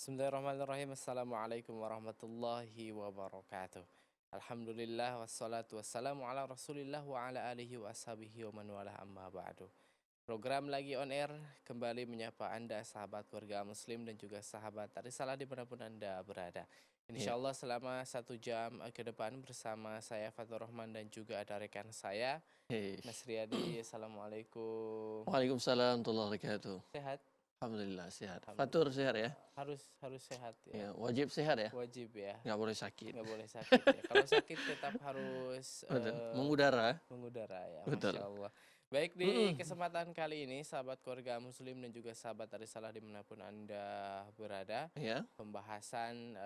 Bismillahirrahmanirrahim. Assalamualaikum warahmatullahi wabarakatuh. Alhamdulillah wassalatu wassalamu ala Rasulillah wa ala alihi wa ashabihi wa man walah amma ba'du. Program lagi on air kembali menyapa Anda sahabat keluarga muslim dan juga sahabat Risalah dimanapun Anda berada. Insya Iya. Allah selama 1 jam ke depan bersama saya Fatur Rahman dan juga ada rekan saya Hei. Mas Riyadi. Assalamualaikum. Waalaikumsalam warahmatullahi wabarakatuh. Sehat? Alhamdulillah sehat. Fatur sehat ya? Alhamdulillah. Harus sehat ya. Ya, wajib sehat ya? Wajib ya. Nggak boleh sakit. Nggak boleh sakit ya. Kalau sakit tetap harus Betul. Mengudara. mengudara ya, Betul. Masya Allah. Baik, di Mm-mm. kesempatan kali ini sahabat keluarga muslim dan juga sahabat Risalah dimanapun Anda berada, Ya, pembahasan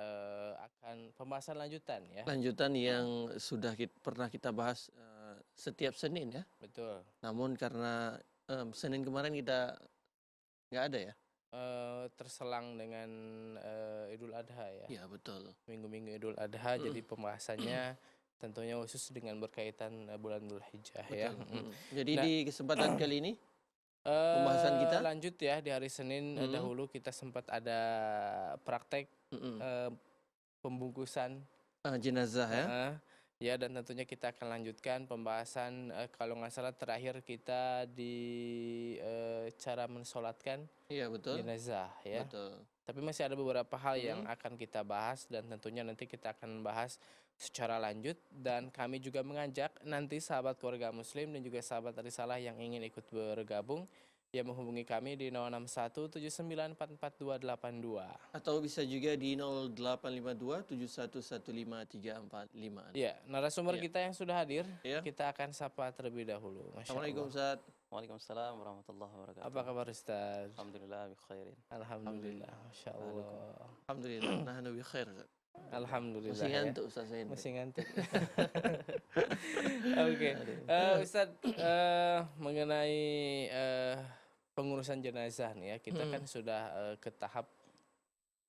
lanjutan ya. lanjutan yang sudah pernah kita bahas setiap Senin ya. Betul. Namun karena Senin kemarin kita nggak ada ya. Terselang dengan Idul Adha ya. Ya, betul. Minggu-minggu Idul Adha, jadi pembahasannya tentunya khusus dengan berkaitan bulan Dzulhijjah ya. Betul. Jadi Nah, di kesempatan kali ini pembahasan kita lanjut ya, di hari Senin dahulu kita sempat ada praktek pembungkusan jenazah ya. ya, dan tentunya kita akan lanjutkan pembahasan kalau nggak salah terakhir kita di cara mensolatkan Iya, betul. jenazah ya. Betul. Tapi masih ada beberapa hal yang akan kita bahas dan tentunya nanti kita akan bahas secara lanjut, dan kami juga mengajak nanti sahabat keluarga muslim dan juga sahabat Risalah yang ingin ikut bergabung ya menghubungi kami di 0817944282. Atau bisa juga di 0852 7115 345. Ya, narasumber Ya. kita yang sudah hadir, Ya. kita akan sapa terlebih dahulu. Masya Assalamualaikum Allah. Ustaz. Waalaikumsalam warahmatullahi wabarakatuh. Apa kabar Ustaz? Alhamdulillah bi khairin. Alhamdulillah, Masya Allah. Alhamdulillah. Nahnu bi khair Ustaz. Alhamdulillah Masih ya. ngantuk Ustaz saya ini. Masih ngantuk. Oke, Ustadz, mengenai pengurusan jenazah nih ya, kita kan sudah ke tahap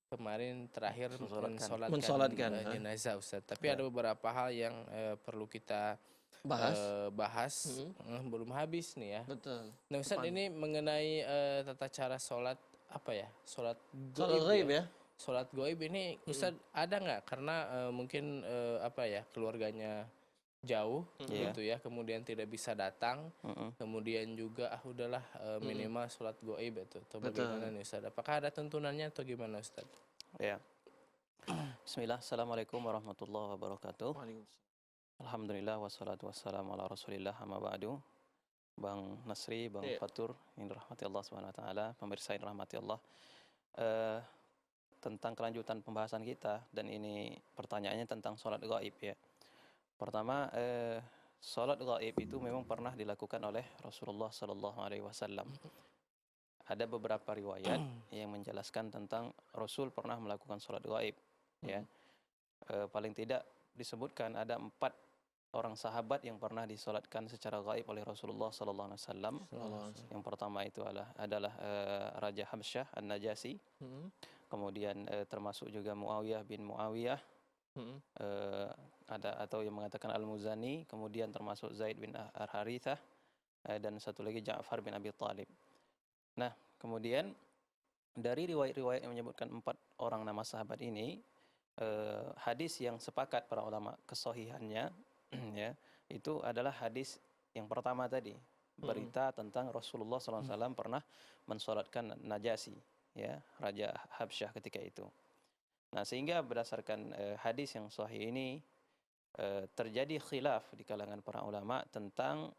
kemarin terakhir Mensolatkan, jenazah Ustadz. Tapi ada beberapa hal yang perlu kita bahas, belum habis nih ya. Betul. Nah Ustadz, ini mengenai tata cara sholat apa ya? Sholat Salat goib ghaib ya. ya. Sholat goib ini Ustadz ada nggak? Karena mungkin apa ya, keluarganya jauh gitu ya, kemudian tidak bisa datang, kemudian juga udahlah minimal sholat goib itu, atau bagaimana nih Ustadz? Apakah ada tuntunannya atau gimana Ustadz? Ya. Bismillah. Assalamualaikum warahmatullahi wabarakatuh. Waalaikumsalam. Alhamdulillah wassalatu wassalamu ala Rasulillah amma ba'du. Bang Nasri, Bang Fatur, yang dirahmati Allah Subhanahu wa taala, pemirsa yang dirahmati Allah. Tentang kelanjutan pembahasan kita, dan ini pertanyaannya tentang sholat gaib ya. Pertama, sholat gaib itu memang pernah dilakukan oleh Rasulullah Sallallahu Alaihi Wasallam. Ada beberapa riwayat yang menjelaskan tentang Rasul pernah melakukan sholat gaib. Ya, paling tidak disebutkan ada 4 orang sahabat yang pernah disolatkan secara gaib oleh Rasulullah Sallallahu Alaihi Wasallam. Yang pertama itu adalah Raja Habsyah An-Najasi. Kemudian termasuk juga Muawiyah bin Muawiyah. Ada atau yang mengatakan Al-Muzani, kemudian termasuk Zaid bin Ar-Harithah, dan satu lagi Ja'far bin Abi Thalib. Nah, kemudian dari riwayat-riwayat yang menyebutkan 4 orang nama sahabat ini, hadis yang sepakat para ulama kesahihannya ya, itu adalah hadis yang pertama tadi, berita tentang Rasulullah SAW pernah mensolatkan Najasi ya, Raja Habsyah ketika itu. Nah, sehingga berdasarkan hadis yang sahih ini terjadi khilaf di kalangan para ulama tentang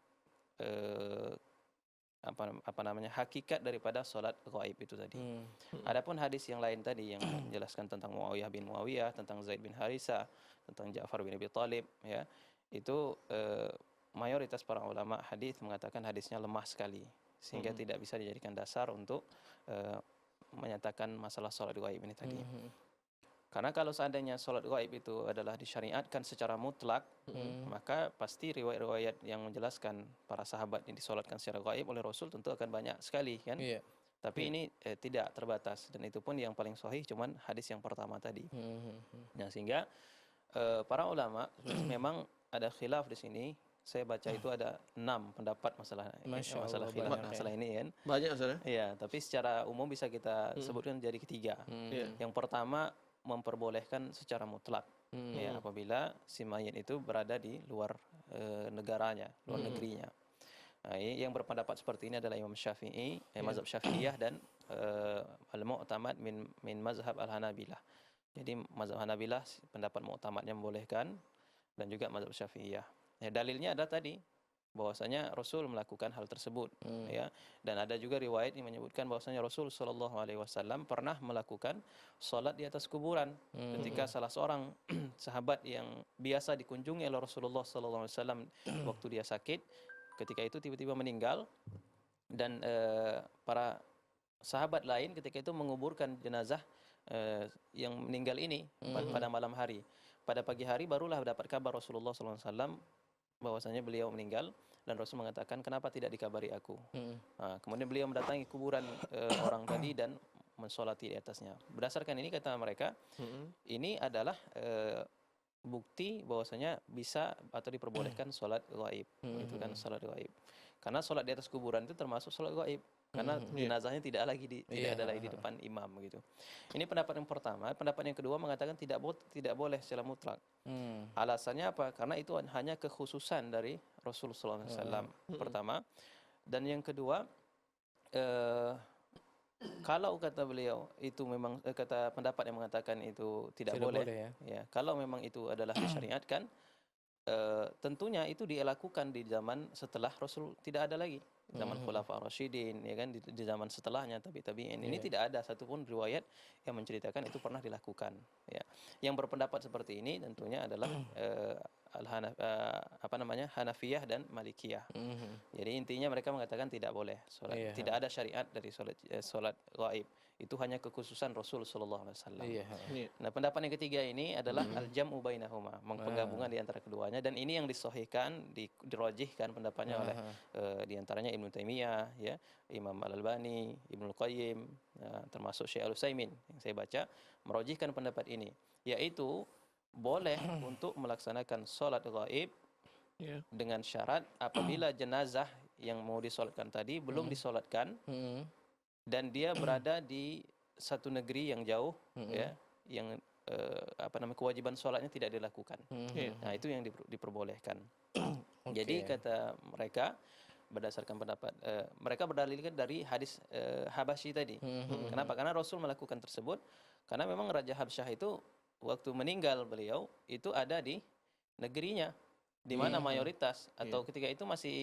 hakikat daripada solat gaib itu tadi. Adapun hadis yang lain tadi yang menjelaskan tentang Muawiyah bin Muawiyah, tentang Zaid bin Harithah, tentang Ja'far bin Abi Thalib ya, itu mayoritas para ulama hadis mengatakan hadisnya lemah sekali, sehingga tidak bisa dijadikan dasar untuk menyatakan masalah solat gaib ini tadi. Karena kalau seandainya sholat gaib itu adalah disyariatkan secara mutlak, maka pasti riwayat-riwayat yang menjelaskan para sahabat yang disolatkan secara gaib oleh Rasul tentu akan banyak sekali kan. Tapi ini tidak terbatas, dan itu pun yang paling sahih cuman hadis yang pertama tadi. Nah, sehingga para ulama memang ada khilaf di sini saya baca itu ada 6 pendapat masalah Masya masalah Allah, khilaf banyak ya. masalah ini kan. Banyak Ustaz ya? Iya, tapi secara umum bisa kita sebutkan jadi 3. Iya. Yang pertama memperbolehkan secara mutlak. Ya, apabila si mayit itu berada di luar negaranya, luar negerinya. Nah, yang berpendapat seperti ini adalah Imam Syafi'i, mazhab Syafi'iyah dan al-mu'tamad min mazhab al-Hanabilah. Jadi mazhab Hanabilah pendapat mu'tamadnya membolehkan dan juga mazhab Syafi'iyah. Ya, dalilnya ada tadi bahwasanya Rasul melakukan hal tersebut ya, dan ada juga riwayat yang menyebutkan bahwasanya Rasul sallallahu alaihi wasallam pernah melakukan salat di atas kuburan ketika salah seorang sahabat yang biasa dikunjungi oleh Rasulullah sallallahu alaihi wasallam waktu dia sakit, ketika itu tiba-tiba meninggal, dan para sahabat lain ketika itu menguburkan jenazah yang meninggal ini pada malam hari. Pada pagi hari barulah dapat kabar Rasulullah sallallahu alaihi wasallam bahwasanya beliau meninggal, dan Rasul mengatakan, kenapa tidak dikabari aku? Nah, kemudian beliau mendatangi kuburan orang tadi dan mensolati di atasnya. Berdasarkan ini kata mereka, ini adalah bukti bahwasanya bisa atau diperbolehkan sholat gaib, itu kan sholat gaib. Karena sholat di atas kuburan itu termasuk sholat gaib. Karena jenazahnya tidak ada lagi di depan imam gitu. Ini pendapat yang pertama. Pendapat yang kedua mengatakan tidak boleh secara mutlak. Alasannya apa? Karena itu hanya kekhususan dari Rasulullah SAW. Pertama, dan yang kedua, kalau kata beliau itu memang kata pendapat yang mengatakan itu tidak boleh, ya. Kalau memang itu adalah disyariatkan, tentunya itu dilakukan di zaman setelah Rasul tidak ada lagi, zaman Khulafa Rasyidin, ya kan, di zaman setelahnya tabi'in. Ini tidak ada satupun riwayat yang menceritakan itu pernah dilakukan, ya. Yang berpendapat seperti ini tentunya adalah Hanafiyah dan Malikiyah. Jadi intinya mereka mengatakan tidak boleh salat, tidak ada syariat dari salat gaib. Itu hanya kekhususan Rasul sallallahu alaihi wasallam. Nah, pendapat yang ketiga ini adalah al-jam'u bainahuma, penggabungan di antara keduanya, dan ini yang disahihkan, dirajihkan pendapatnya oleh di antaranya Ibnu Taimiyah, ya, Imam Al-Albani, Ibnu Qayyim, termasuk Syekh Al-Utsaimin yang saya baca merajihkan pendapat ini, yaitu boleh untuk melaksanakan salat gaib dengan syarat apabila jenazah yang mau disolatkan tadi belum disolatkan dan dia berada di satu negeri yang jauh, ya, yang kewajiban sholatnya tidak dilakukan. Nah, itu yang diperbolehkan. Jadi kata mereka berdasarkan pendapat mereka berdalilkan dari hadis Habasyi tadi. Kenapa? Karena Rasul melakukan tersebut karena memang Raja Habsyah itu waktu meninggal beliau itu ada di negerinya, di mana mayoritas atau ketika itu masih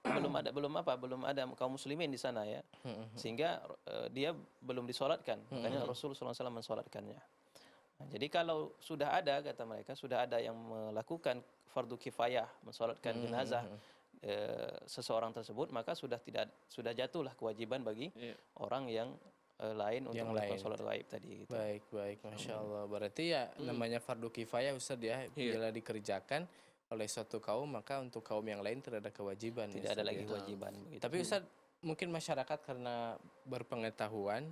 belum ada kaum muslimin di sana, ya, sehingga dia belum disolatkan, makanya Rasulullah SAW mensolatkannya. Nah, jadi kalau sudah ada, kata mereka, sudah ada yang melakukan fardu kifayah mensolatkan jenazah seseorang tersebut, maka sudah jatuhlah kewajiban bagi orang yang lain untuk melakukan sholat gaib tadi gitu. Baik, Masya Allah. Berarti ya namanya fardu kifayah Ustaz, ya, bila dikerjakan oleh suatu kaum, maka untuk kaum yang lain tidak ada kewajiban. Tidak ada lagi kewajiban. Tapi Ustaz, mungkin masyarakat karena berpengetahuan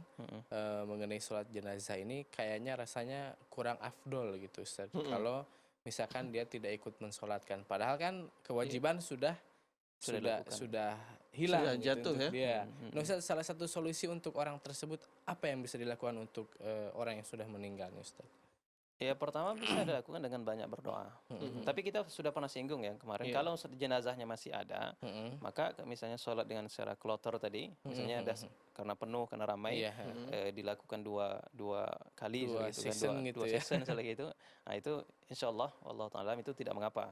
mengenai sholat jenazah ini kayaknya rasanya kurang afdol gitu Ustaz. Kalau misalkan dia tidak ikut mensolatkan, padahal kan kewajiban sudah hilang, sudah gitu jatuh, untuk ya. dia. Nah, Ustaz, salah satu solusi untuk orang tersebut apa yang bisa dilakukan untuk orang yang sudah meninggal nih, Ustaz? Ya, pertama bisa dilakukan dengan banyak berdoa. Tapi kita sudah pernah singgung ya kemarin, kalau jenazahnya masih ada, maka misalnya sholat dengan secara kloter tadi, misalnya ada karena penuh, karena ramai, dilakukan dua kali, dua season gitu. Nah, itu insya Allah Ta'ala itu tidak mengapa.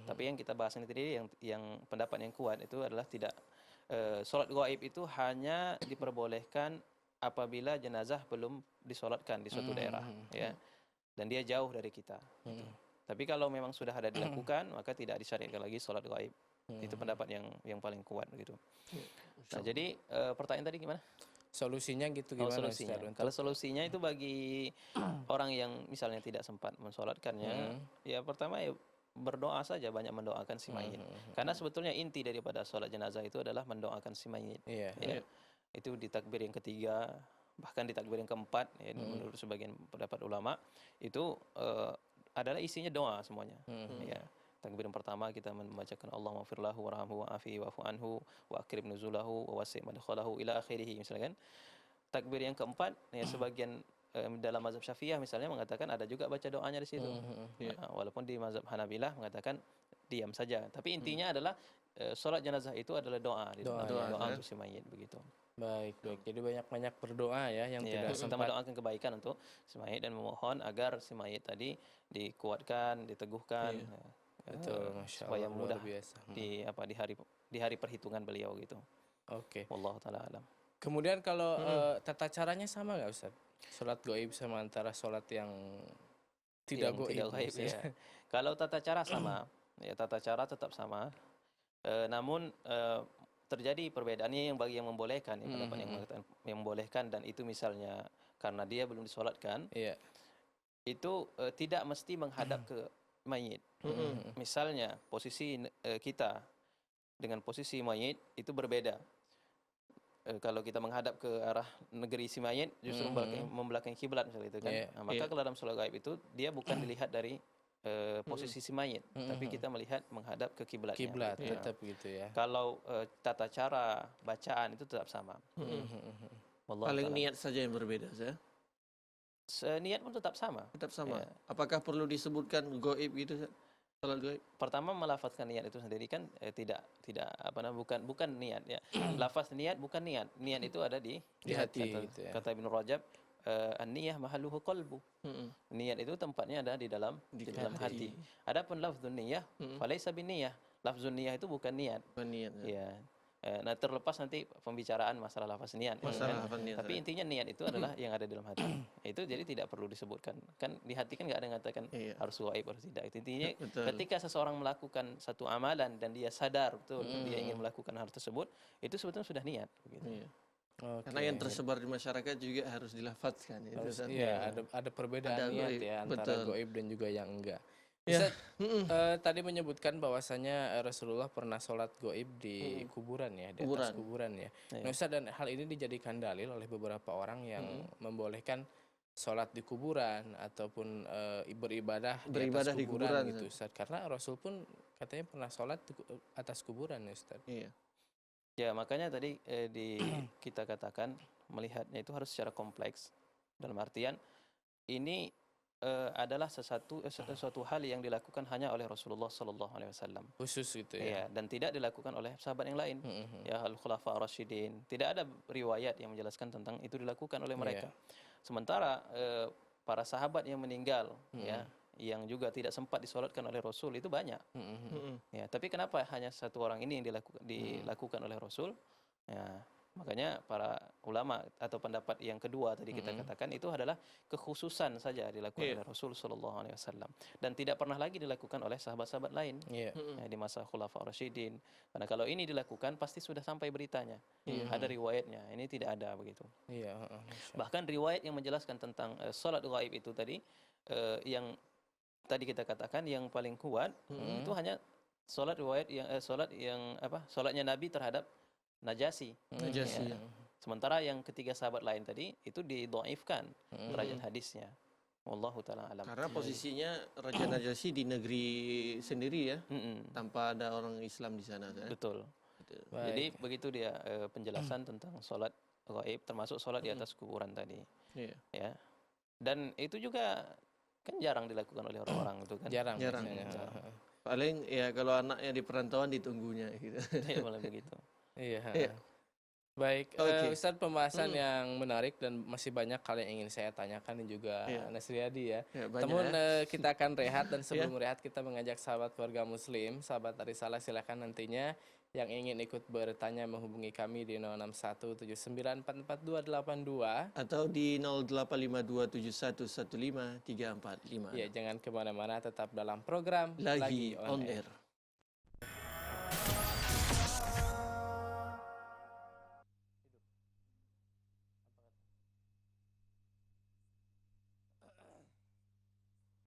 Tapi yang kita bahas ini tadi, yang pendapat yang kuat itu adalah tidak, sholat gaib itu hanya diperbolehkan apabila jenazah belum disolatkan di suatu daerah, ya, dan dia jauh dari kita. Tapi kalau memang sudah ada dilakukan, maka tidak disyariatkan lagi sholat gaib. Itu pendapat yang paling kuat gitu. Nah, jadi pertanyaan tadi gimana? Solusinya gitu gimana? Solusinya. Kalau solusinya itu bagi orang yang misalnya tidak sempat mensolatkannya, ya pertama ya berdoa saja, banyak mendoakan si mayit. Karena sebetulnya inti daripada sholat jenazah itu adalah mendoakan si mayit. Ya. Itu di takbir yang ketiga, bahkan di takbir yang keempat, ya, menurut sebagian pendapat ulama itu adalah isinya doa semuanya. Ya. takbir yang pertama kita membacakan Allahumma ighfir lahu warhamhu wa'afihi wa'fu anhu wa akrim nuzulahu wa wasi' madkhalahu ila akhirih misalkan. Takbir yang keempat ya sebagian dalam mazhab Syafi'iyah misalnya mengatakan ada juga baca doanya di situ. Ya. Walaupun di mazhab Hanabilah mengatakan diam saja. Tapi intinya adalah solat jenazah itu adalah doa, doa untuk si mayit begitu. Baik. Jadi banyak-banyak berdoa ya yang Ya, tidak kita sempat. mendoakan kebaikan untuk si mayit dan memohon agar si mayit tadi dikuatkan, diteguhkan, Betul, Masya supaya Allah, mudah luar biasa. di hari perhitungan beliau gitu. Oke. Wallahu taala alam. Kemudian kalau tata caranya sama nggak Ustaz? Sholat goib sama antara sholat yang tidak Yang goib. tidak gaib maksudnya. ya. Kalau tata cara sama, ya tata cara tetap sama. Namun terjadi perbedaannya yang bagi yang membolehkan, ya, pendapat yang mengatakan yang membolehkan dan itu misalnya karena dia belum disolatkan, Iya. itu tidak mesti menghadap ke mayit. Misalnya posisi kita dengan posisi mayit itu berbeda. Kalau kita menghadap ke arah negeri si mayit justru membelakangi kiblat misalnya itu kan. Iya. Nah, maka kalau dalam sholat gaib itu dia bukan dilihat dari posisi si mayit, tapi kita melihat menghadap ke kiblatnya. Kiblat begitu. tetap gitu ya. Kalau tata cara bacaan itu tetap sama. Wallahu Paling ta'ala. niat saja yang berbeda, saya. Niat pun tetap sama. Tetap sama. Ya. Apakah perlu disebutkan goib gitu, Ustaz? Salat goib? Pertama melafazkan niat itu sendiri kan tidak apa namanya bukan niat ya. Lafaz niat bukan niat. Niat itu ada di hati kata, gitu ya. kata Ibnu Rajab an-niyah mahalluhu qalbu. Niat itu tempatnya ada di dalam hati. Adapun lafzun niyah falaisa biniyah. Lafzun niyah itu bukan niat. Bukan niat. Ya. Nah terlepas nanti pembicaraan masalah lafaz niat. Masalah kan? lafaz niat, Tapi intinya niat itu adalah yang ada di dalam hati. Itu jadi tidak perlu disebutkan. Kan di hati kan nggak ada yang mengatakan Iya. harus gaib harus tidak. Itu intinya Betul. ketika seseorang melakukan satu amalan dan dia sadar betul dia ingin melakukan hal tersebut, itu sebetulnya sudah niat. Begitu. Iya. Oke. Karena yang tersebar di masyarakat juga harus dilafadzkan. Itu, Ustaz. Iya, ada perbedaan Ada niat goib, ya antara betul. goib dan juga yang enggak. Ya. Ustaz, tadi menyebutkan bahwasanya Rasulullah pernah sholat goib di kuburan ya, di atas kuburan ya. Nah, Ustaz, dan hal ini dijadikan dalil oleh beberapa orang yang membolehkan sholat di kuburan ataupun beribadah di atas di kuburan kuburan, gitu, Ustaz. Karena Rasul pun katanya pernah sholat di atas kuburan ya, Ustaz. Iya. Ya makanya tadi kita katakan melihatnya itu harus secara kompleks. Dalam artian ini adalah suatu hal yang dilakukan hanya oleh Rasulullah Sallallahu Alaihi Wasallam. Khusus gitu ya. Ya, dan tidak dilakukan oleh sahabat yang lain. Ya, al-khulafa ar-rasyidin. Tidak ada riwayat yang menjelaskan tentang itu dilakukan oleh mereka. Sementara para sahabat yang meninggal, ya, yang juga tidak sempat disolatkan oleh Rasul itu banyak. Ya, tapi kenapa hanya satu orang ini yang dilakukan oleh Rasul? Ya, makanya para ulama atau pendapat yang kedua tadi kita katakan itu adalah kekhususan saja dilakukan oleh Rasul Sallallahu Alaihi Wasallam dan tidak pernah lagi dilakukan oleh sahabat-sahabat lain ya, di masa Khulafa Rasyidin. Karena kalau ini dilakukan pasti sudah sampai beritanya, ada riwayatnya. Ini tidak ada begitu. Iya. Bahkan riwayat yang menjelaskan tentang salat gaib itu tadi yang tadi kita katakan yang paling kuat itu hanya salatnya Nabi terhadap Najasi. Najasi. Ya. Sementara yang ketiga sahabat lain tadi itu didhaifkan derajat hadisnya. Wallahu taala alam. Karena posisinya Raja Najasyi di negeri sendiri ya, tanpa ada orang Islam di sana. Kan? Betul. Jadi begitu dia penjelasan tentang sholat gaib, termasuk sholat di atas kuburan tadi. Iya. Ya. Dan itu juga kan jarang dilakukan oleh orang-orang itu kan. Jarang. Paling ya kalau anaknya di perantauan ditunggunya gitu. Ya, malah begitu. Iya. Baik, Ustadz, pembahasan yang menarik dan masih banyak hal yang ingin saya tanyakan dan juga Mas Riyadi ya. Namun kita akan rehat dan sebelum rehat kita mengajak sahabat keluarga Muslim, sahabat Arisalah, silakan nantinya yang ingin ikut bertanya menghubungi kami di 0617944282 atau di 085271153455. Ya, jangan kemana-mana, tetap dalam program Lagi on air.